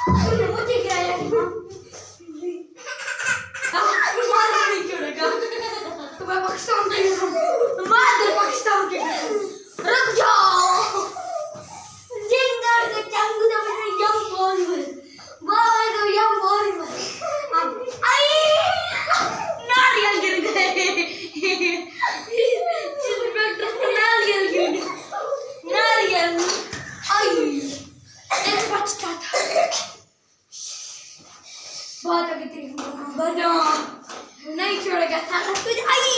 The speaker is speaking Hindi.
मुझे क्या है नहीं छोड़ेगा तो मैं पाकिस्तान के पाकिस्तान के रुक जाओ जिंगर से चांगू तो मैंने यम बोल तो यम बोल आई नारियल गिर गए नारियल गिर गए नारियल आई एक बचता था बहुत अभी तेरी नहीं छोड़ेगा सारा कुछ आई